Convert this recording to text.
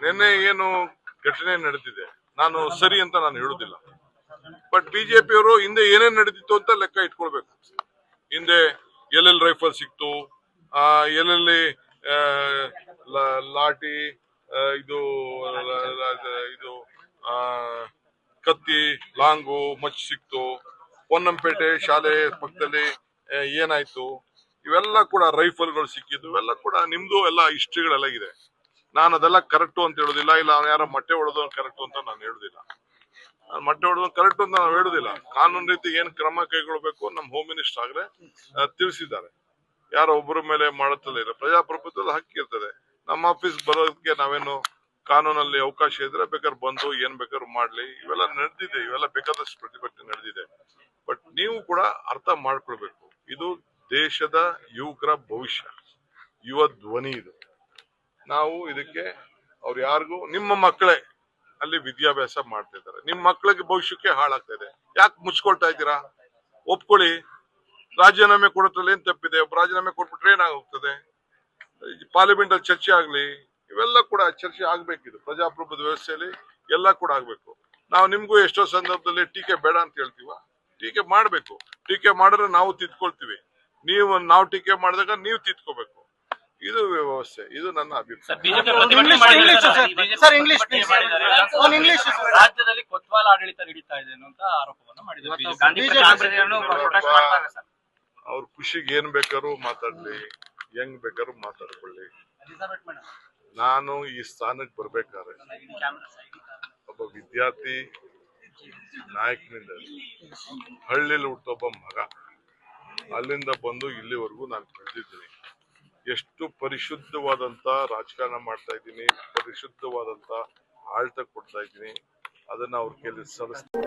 ನಿನ್ನೆ ಏನು ಘಟನೆ ನಡೆದಿದೆ ನಾನು ಸರಿ ಅಂತ ನಾನು ಹೇಳುದಿಲ್ಲ. ಬಟ್ ಬಿಜೆಪಿಯವರು ಹಿಂದೆ ಏನೇನ್ ನಡೆದಿತ್ತು ಅಂತ ಲೆಕ್ಕ ಇಟ್ಕೊಳ್ಬೇಕು. ಹಿಂದೆ ಎಲ್ಲೆಲ್ಲಿ ರೈಫಲ್ ಸಿಕ್ತು, ಎಲ್ಲೆಲ್ಲಿ ಲಾಠಿ, ಇದು ಇದು ಕತ್ತಿ, ಲಾಂಗು, ಮಚ್ಚು ಸಿಕ್ತು, ಪೊನ್ನಂಪೇಟೆ ಶಾಲೆ ಪಕ್ಕದಲ್ಲಿ ಏನಾಯ್ತು, ಇವೆಲ್ಲ ಕೂಡ ರೈಫಲ್ಗಳು ಸಿಕ್ಕಿದ್ದು, ಇವೆಲ್ಲ ಕೂಡ ನಿಮ್ದು ಎಲ್ಲ ಹಿಸ್ಟ್ರಿಗಳೆಲ್ಲ ಇದೆ. ನಾನು ಅದೆಲ್ಲ ಕರೆಕ್ಟು ಅಂತ ಹೇಳುದಿಲ್ಲ, ಇಲ್ಲ ಯಾರೋ ಮೊಟ್ಟೆ ಹೊಡೆದು ಕರೆಕ್ಟು ಅಂತ ನಾನು ಹೇಳುದಿಲ್ಲ. ಮೊಟ್ಟೆ ಹೊಡೆದು ಕರೆಕ್ಟ್ ಅಂತ ನಾವು ಹೇಳುದಿಲ್ಲ. ಕಾನೂನು ರೀತಿ ಏನ್ ಕ್ರಮ ಕೈಗೊಳ್ಬೇಕು ನಮ್ಮ ಹೋಮ್ ಮಿನಿಸ್ಟರ್ ಆಗ್ರೆ ತಿಳಿಸಿದ್ದಾರೆ. ಯಾರೋ ಒಬ್ಬರ ಮೇಲೆ ಮಾಡುತ್ತಲೇ ಇಲ್ಲ. ಪ್ರಜಾಪ್ರಭುತ್ವದ ಹಕ್ಕಿ ಇರ್ತದೆ. ನಮ್ಮ ಆಫೀಸ್ ಬರೋದಕ್ಕೆ ನಾವೇನು ಕಾನೂನಲ್ಲಿ ಅವಕಾಶ ಇದ್ರೆ ಬೇಕಾದ್ರೆ ಬಂದು ಏನ್ ಬೇಕಾದ್ರು ಮಾಡ್ಲಿ. ಇವೆಲ್ಲ ನಡೆದಿದೆ, ಇವೆಲ್ಲ ಬೇಕಾದಷ್ಟು ಪ್ರತಿಭಟನೆ ನಡೆದಿದೆ. ಬಟ್ ನೀವು ಕೂಡ ಅರ್ಥ ಮಾಡ್ಕೊಳ್ಬೇಕು, ಇದು ದೇಶದ ಯುವಕರ ಭವಿಷ್ಯ, ಯುವ ಧ್ವನಿ ಇದು. ನಾವು ಇದಕ್ಕೆ ಅವ್ರು ಯಾರಿಗೂ, ನಿಮ್ಮ ಮಕ್ಕಳೇ ಅಲ್ಲಿ ವಿದ್ಯಾಭ್ಯಾಸ ಮಾಡ್ತಾ ಇದ್ದಾರೆ, ನಿಮ್ಮ ಮಕ್ಕಳಿಗೆ ಭವಿಷ್ಯಕ್ಕೆ ಹಾಳಾಗ್ತಾ ಇದೆ. ಯಾಕೆ ಮುಚ್ಕೊಳ್ತಾ ಇದ್ದೀರಾ? ಒಪ್ಕೊಳ್ಳಿ. ರಾಜೀನಾಮೆ ಕೊಡುತ್ತಲ್ಲ ಏನ್ ತಪ್ಪಿದೆ? ಒಬ್ಬ ರಾಜೀನಾಮೆ ಕೊಟ್ಬಿಟ್ರೆ ಏನಾಗೋಗ್ತದೆ? ಪಾರ್ಲಿಮೆಂಟ್ ಅಲ್ಲಿ ಚರ್ಚೆ ಆಗ್ಲಿ, ಇವೆಲ್ಲ ಕೂಡ ಚರ್ಚೆ ಆಗ್ಬೇಕಿದು. ಪ್ರಜಾಪ್ರಭುತ್ವ ವ್ಯವಸ್ಥೆಯಲ್ಲಿ ಎಲ್ಲ ಕೂಡ ಆಗ್ಬೇಕು. ನಾವು ನಿಮ್ಗೂ ಎಷ್ಟೋ ಸಂದರ್ಭದಲ್ಲಿ ಟೀಕೆ ಬೇಡ ಅಂತ ಹೇಳ್ತೀವ. ಟೀಕೆ ಮಾಡ್ಬೇಕು. ಟೀಕೆ ಮಾಡಿದ್ರೆ ನಾವು ತಿದ್ಕೊಳ್ತೀವಿ. ನಾವು ಟೀಕೆ ಮಾಡಿದಾಗ ನೀವು ತಿದ್ಕೋಬೇಕು. ಇದು ವ್ಯವಸ್ಥೆ, ಇದು ನನ್ನ ಅಭಿಪ್ರಾಯ. ರಾಜ್ಯದಲ್ಲಿ ಕೊತ್ವಾಲ್ ಆಡಳಿತ ನಡೀತಾ ಇದೆ ಅನ್ನುವಂತ ಆರೋಪವನ್ನು ಮಾಡಿದ್ದಾರೆ. ಅವ್ರ ಖುಷಿಗೆ ಏನ್ ಬೇಕಾದ್ರು ಮಾತಾಡ್ಲಿ, ಹೆಂಗ್ ಬೇಕಾದ್ರು ಮಾತಾಡ್ಕೊಳ್ಳಿ. ನಾನು ಈ ಸ್ಥಾನಕ್ಕೆ ಬರ್ಬೇಕಾದ್ರೆ ಒಬ್ಬ ವಿದ್ಯಾರ್ಥಿ ನಾಯಕನಿಂದ ಹಳ್ಳಿಲಿ ಹುಟ್ಟೊಬ್ಬ ಮಗ, ಅಲ್ಲಿಂದ ಬಂದು ಇಲ್ಲಿವರೆಗೂ ನಾನು ಬೆಳೆದಿದ್ದೀನಿ. ಎಷ್ಟು ಪರಿಶುದ್ಧವಾದಂತ ರಾಜಕಾರಣ ಮಾಡ್ತಾ ಇದ್ದೀನಿ, ಪರಿಶುದ್ಧವಾದಂತ ಆಡಳಿತ ಕೊಡ್ತಾ ಇದ್ದೀನಿ. ಅದನ್ನ ಅವ್ರ ಕೈಲಿ ಸಲ್ಲಿಸ್ತೀನಿ.